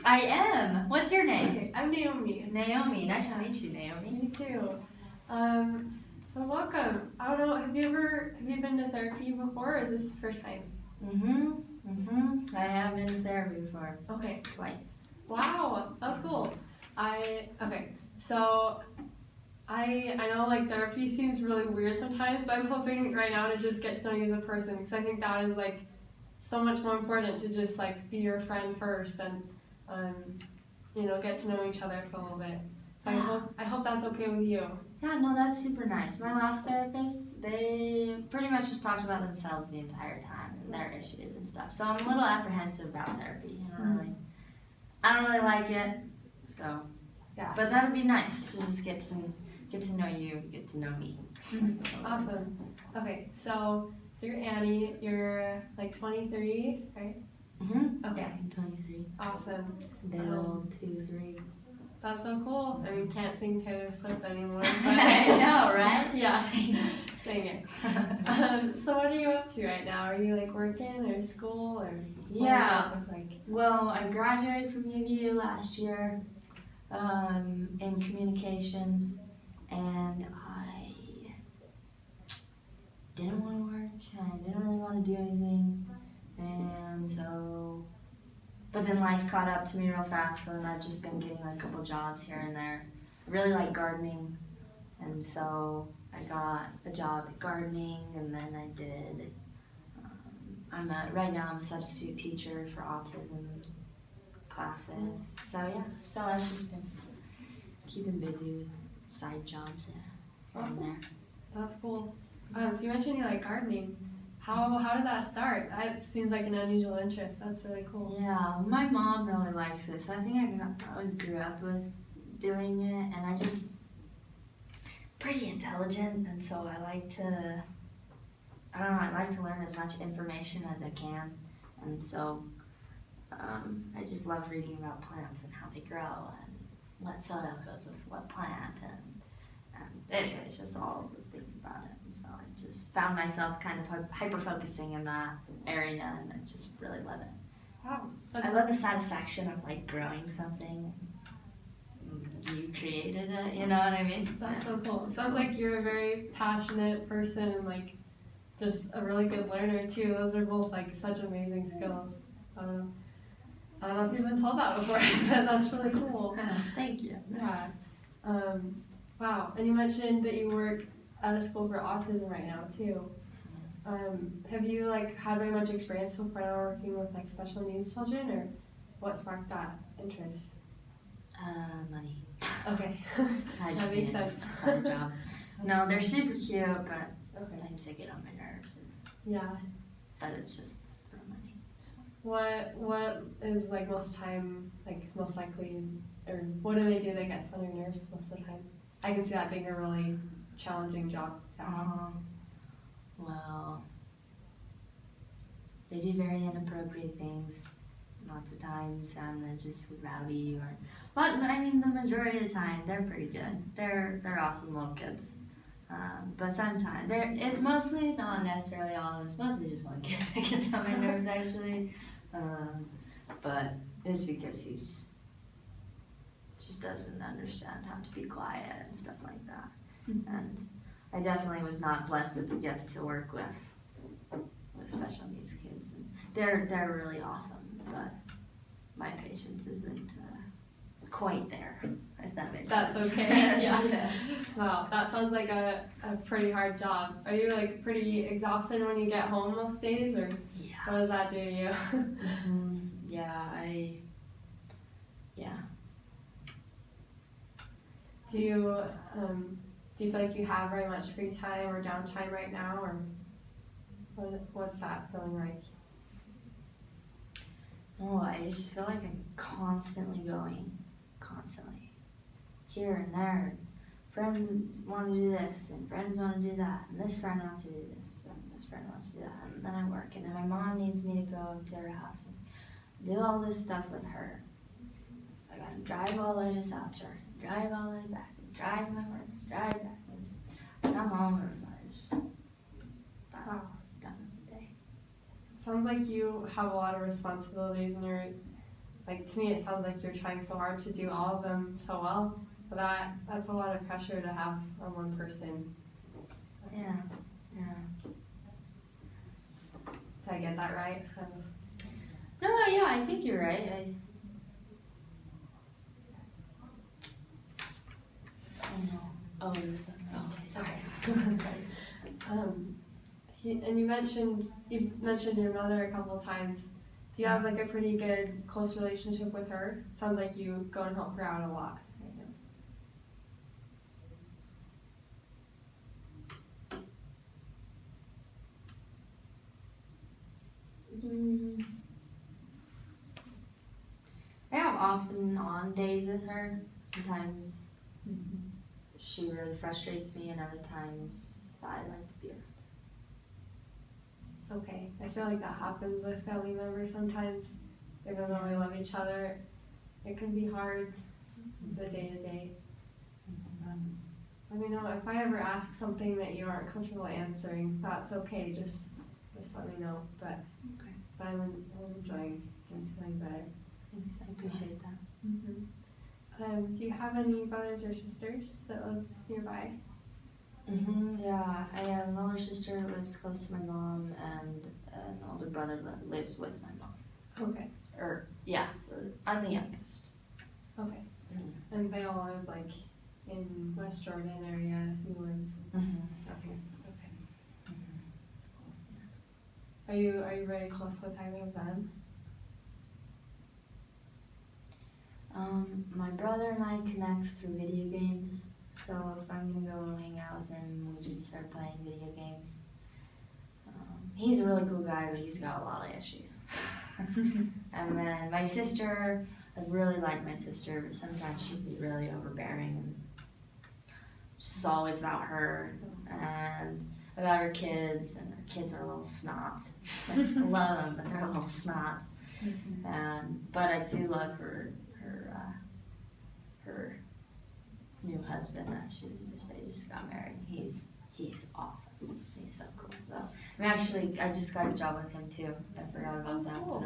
I am. What's your name? Okay, I'm Naomi. Naomi. Nice to meet you, Naomi. Me too. So welcome. I don't know, have you been to therapy before, or is this the first time? I have been to therapy before. Okay. Twice. Wow, that's cool. So I know like therapy seems really weird sometimes, but I'm hoping right now to just get to know you as a person, because I think that is like so much more important to just like be your friend first and get to know each other for a little bit. So I hope that's okay with you. Yeah, no, that's super nice. My last therapist, they pretty much just talked about themselves the entire time and their issues and stuff. So I'm a little apprehensive about therapy. I don't really like it. So Yeah. but that'd be nice to just get to know you, get to know me. Awesome. Okay, so you're Annie. You're like 23, right? Okay. Yeah, I'm 23. Awesome. Bill 2-3. That's so cool. I mean, can't sing Taylor Swift anymore. But I know, right? Yeah. Dang it. So what are you up to right now? Are you like working or school or what does that look like? Well, I graduated from UVU last year in communications, and I didn't want to work. I didn't really want to do anything, and so. But then life caught up to me real fast, so then I've just been getting like a couple jobs here and there. I really like gardening, and so I got a job at gardening, and then I did. Right now I'm a substitute teacher for autism classes. So yeah, so I've just been keeping busy with side jobs here and there. That's cool. So you mentioned you like gardening. How did that start? That seems like an unusual interest. That's really cool. Yeah, my mom really likes it, so I think I always grew up with doing it, and I just pretty intelligent, and so I like to learn as much information as I can, and so I just love reading about plants and how they grow and what soil goes with what plant, and anyway, it's just all the things about it. And so I just found myself kind of hyper-focusing in that area, and I just really love it. Wow. I love the satisfaction of like growing something. You created it, you know what I mean? That's so cool. It sounds like you're a very passionate person and like just a really good learner too. Those are both like such amazing skills. I don't know if you've been told that before, but that's really cool. Thank you. Yeah. Wow. And you mentioned that you work at a school for autism right now too. Have you like had very much experience before now working with like special needs children, or what sparked that interest? Money. Okay. That makes sense. Side job. No, they're super cute, but Okay. sometimes they get on my nerves. Yeah. But it's just for money. So. What is like most likely, or what do they do that gets on your nerves most of the time? I can see that being a really challenging job. Well, they do very inappropriate things lots of times, and they're just rowdy the majority of the time they're pretty good. They're awesome little kids. But sometimes it's mostly not necessarily all of them. It's mostly just one kid that gets on my nerves actually. But it's because he's just doesn't understand how to be quiet and stuff like that. And I definitely was not blessed with the gift to work with special needs kids. And they're really awesome, but my patience isn't quite there, if that makes That's sense. okay. Yeah. Wow, that sounds like a pretty hard job. Are you like pretty exhausted when you get home most days, or what does that do to you? Yeah. Do you feel like you have very much free time or downtime right now, or what's that feeling like? Oh, I just feel like I'm constantly going, here and there. Friends want to do this, and friends want to do that, and this friend wants to do this, and this friend wants to do that, and then I work, and then my mom needs me to go up to her house and do all this stuff with her. So I gotta drive all the way to South Georgia, drive all the way back, drive my work, drive back. Come home, and I just done with the day. It sounds like you have a lot of responsibilities, and you're like to me it sounds like you're trying so hard to do all of them so well. But that's a lot of pressure to have on one person. Yeah. Did I get that right? No, yeah, I think you're right. I know. Oh, this. Okay, sorry. And you've mentioned your mother a couple of times. Do you have like a pretty good close relationship with her? It sounds like you go and help her out a lot right now. I have off and on days with her. Sometimes she really frustrates me, and other times I like to be her. It's okay. I feel like that happens with family members sometimes. Even though we love each other, it can be hard the day to day. Let me know if I ever ask something that you aren't comfortable answering. That's okay. Just let me know. But I'm enjoying getting better. Thanks, I appreciate that. Do you have any brothers or sisters that live nearby? Yeah, I have an older sister who lives close to my mom, and an older brother that lives with my mom. Okay. So I'm the youngest. Okay. And they all live like in West Jordan area. You live up here. Okay. That's cool. Are you very close with either of them? My brother and I connect through video games. So if I'm gonna go hang out with him, we just start playing video games. He's a really cool guy, but he's got a lot of issues. And then my sister, I really like my sister, but sometimes she'd be really overbearing, and it's always about her and about her kids, and her kids are little snots. I love them, but they're little snots. But I do love her new husband that they just got married. He's awesome. He's so cool. So I just got a job with him too. I forgot about that, but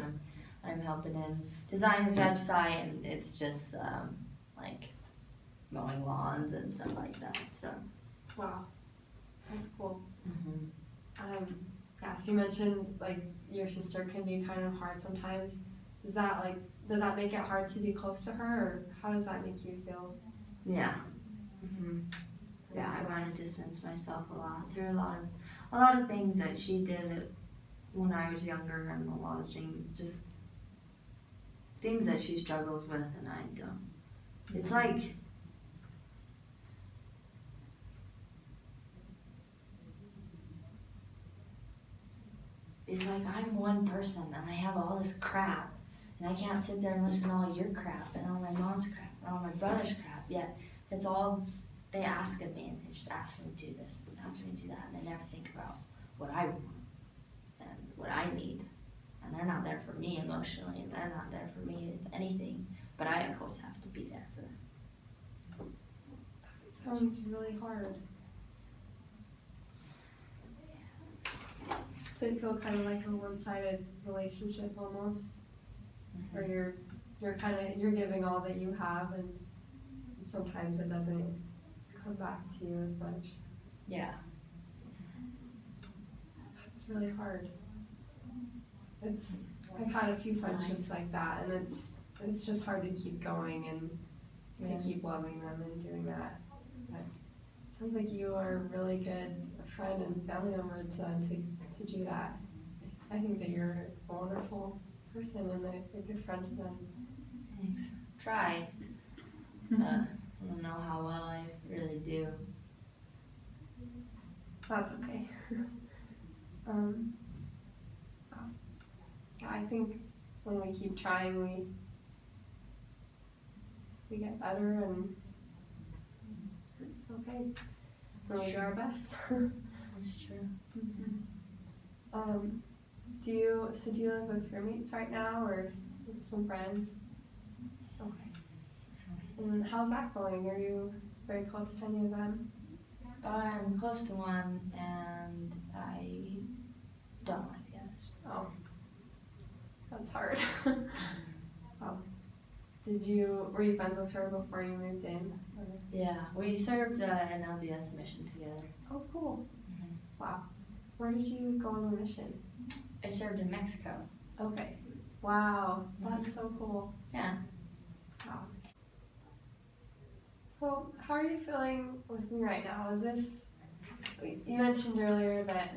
I'm helping him design his website, and it's just like mowing lawns and stuff like that. So wow, that's cool. So you mentioned like your sister can be kind of hard sometimes. Does that make it hard to be close to her, or how does that make you feel? Yeah. Yeah, I want to distance myself a lot through a lot of things that she did when I was younger, and a lot of things that she struggles with, and I don't. It's like I'm one person, and I have all this crap, and I can't sit there and listen to all your crap and all my mom's crap and all my brother's crap. Yet it's all they ask of me, and they just ask me to do this and ask me to do that, and they never think about what I want and what I need. And they're not there for me emotionally, and they're not there for me with anything, but I always have to be there for them. Sounds really hard. So you feel kind of like a one-sided relationship almost, where you're giving all that you have, and sometimes it doesn't come back to you as much. Yeah. That's really hard. I've had a few friendships like that, and it's just hard to keep going and to keep loving them and doing that. But it sounds like you are a really good friend and family member to do that. I think that you're a wonderful person and a good friend to them. Thanks. Try. I don't know how well I really do. That's okay. I think when we keep trying, we get better, and it's okay. We'll do our best. That's true. Do you live with your mates right now, or with some friends? Okay. And how's that going? Are you very close to any of them? I'm close to one, and I don't like the others. Oh, that's hard. Oh, were you friends with her before you moved in? Or- Yeah, we served an LDS mission together. Oh, cool. Mhm. Wow. Where did you go on the mission? I served in Mexico. Okay. Wow, that's so cool. Yeah. Wow. So, how are you feeling with me right now? You mentioned earlier that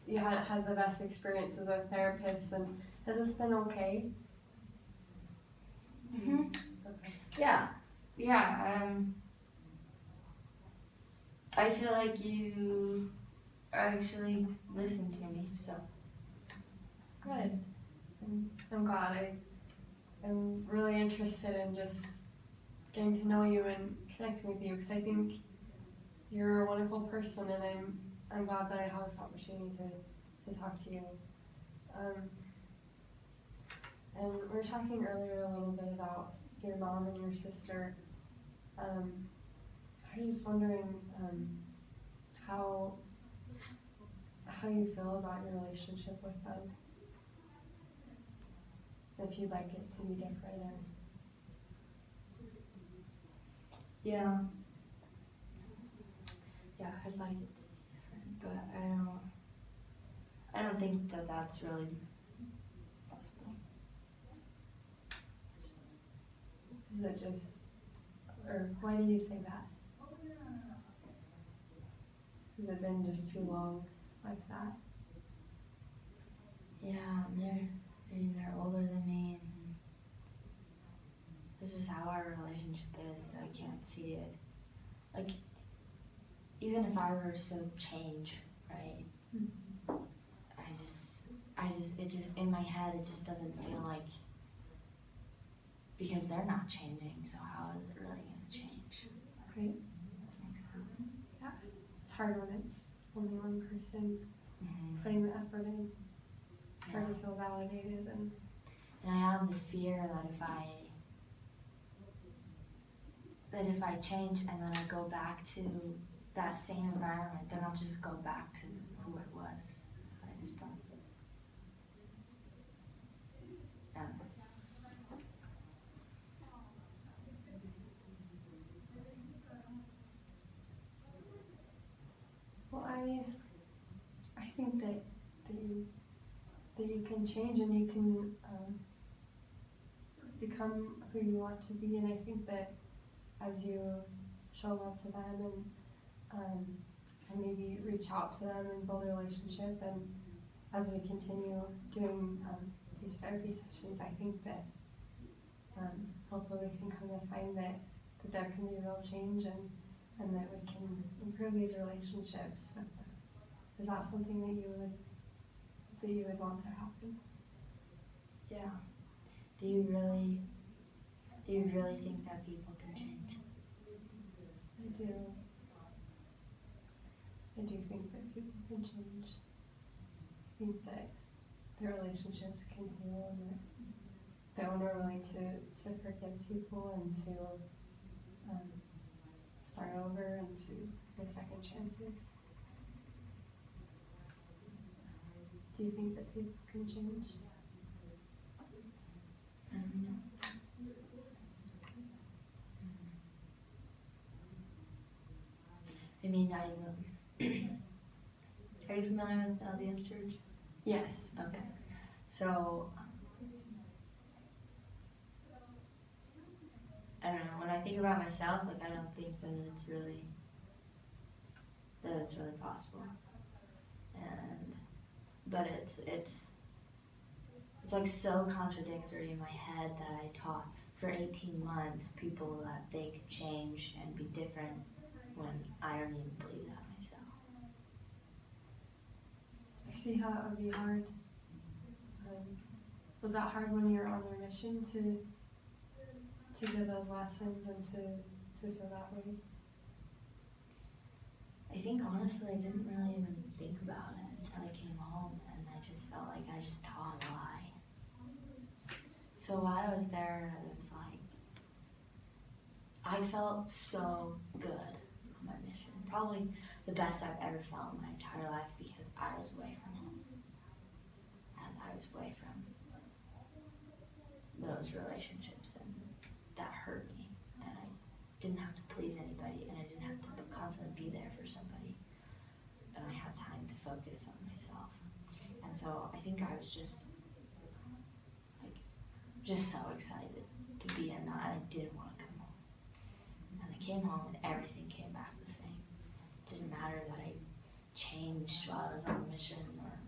you hadn't had the best experiences with therapists, and has this been okay? hmm Okay. Yeah. Yeah. I feel like you actually listened to me, so. Good. I'm glad. I'm really interested in just getting to know you and connecting with you because I think you're a wonderful person, and I'm glad that I have this opportunity to talk to you. And we were talking earlier a little bit about your mom and your sister. I was just wondering how you feel about your relationship with them. If you'd like it to be different, or Yeah. Yeah, I'd like it to be different, but I don't think that that's really possible. is it just, or why do you say that? Has it been just too long like that? Yeah, they're older than me, and this is how our relationship is, so I can't see it. Like, even if I were to change, right? It just, in my head, it just doesn't feel like, because they're not changing, so how is it really gonna change? Right? That makes sense. Yeah. It's hard when it's only one person Mm-hmm. putting the effort in. It's hard to feel validated and And I have this fear that if I change and then I go back to that same environment, then I'll just go back to who I was. So I just don't. well, I think that you can change and you can become who you want to be, and I think that as you show love to them and maybe reach out to them and build a relationship, and as we continue doing these therapy sessions, I think that hopefully we can come to find that there can be real change and that we can improve these relationships. Is that something that you would want to happen? Yeah. Do you really think that people can change? I do. I do think that people can change. I think that their relationships can heal, and that when we're willing to forgive people and to start over and to give second chances. Do you think that people can change? I mean, are you familiar with LDS Church? Yes. Okay. So, I don't know, when I think about myself, like, I don't think that it's really possible. But it's like so contradictory in my head that I taught for 18 months people that they could change and be different when I don't even believe that myself. I see how that would be hard. Was that hard when you were on your mission to give those lessons and to feel that way? I think honestly I didn't really even think about it until I came home, and I just felt like I just taught a lie. So while I was there, it was like, I felt so good on my mission. Probably the best I've ever felt in my entire life, because I was away from home. And I was away from those relationships and that hurt me, and I didn't have to please anybody, and I didn't have to constantly be there for somebody, and I had time to focus on myself. And so I think I was just so excited to be in that, and I didn't want to come home. And I came home and everything came back the same. It didn't matter that I changed while I was on mission or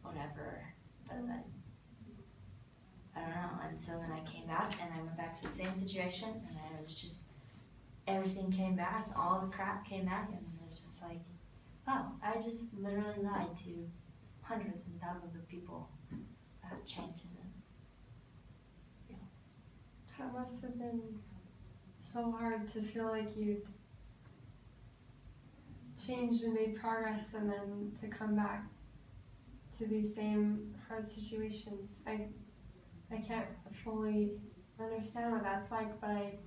whatever, but I don't know. And so then I came back and I went back to the same situation, and I was just, everything came back, all the crap came back, and it was just like, oh, I just literally lied to hundreds and thousands of people about changes. That must have been so hard to feel like you'd changed and made progress, and then to come back to these same hard situations. I can't fully understand what that's like, but I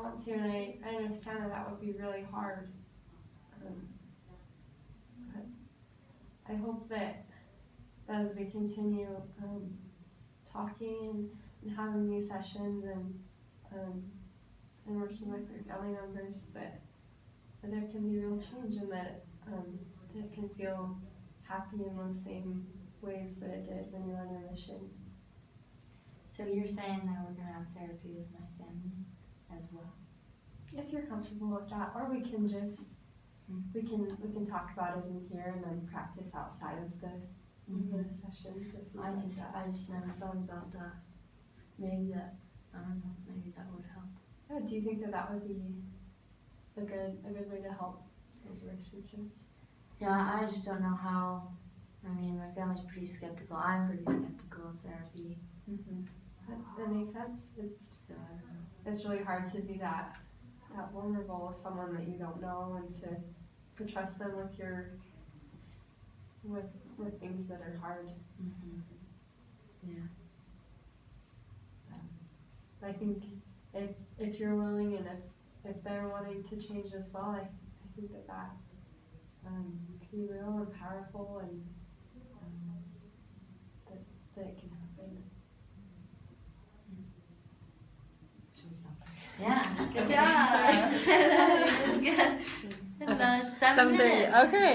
want to, and I understand that would be really hard. But I hope that as we continue talking and having these sessions and working with your family members, that there can be real change, and that it can feel happy in those same ways that it did when you were on your mission. So you're saying that we're gonna have therapy with my family as well? If you're comfortable with that, or we can just we can talk about it in here and then practice outside of the sessions. If I just never thought about that. Maybe that, I don't know, maybe that would help. Yeah, do you think that would be a good way to help those relationships? Yeah, I just don't know how. I mean, my family's pretty skeptical. I'm pretty skeptical of therapy. That makes sense. It's really hard to be that vulnerable with someone that you don't know, and to trust them with with things that are hard. Yeah. I think if you're willing, and if they're wanting to change as well, I think that can be real and powerful, and that it can happen. Yeah, good job. That was good. 7 minutes. Okay.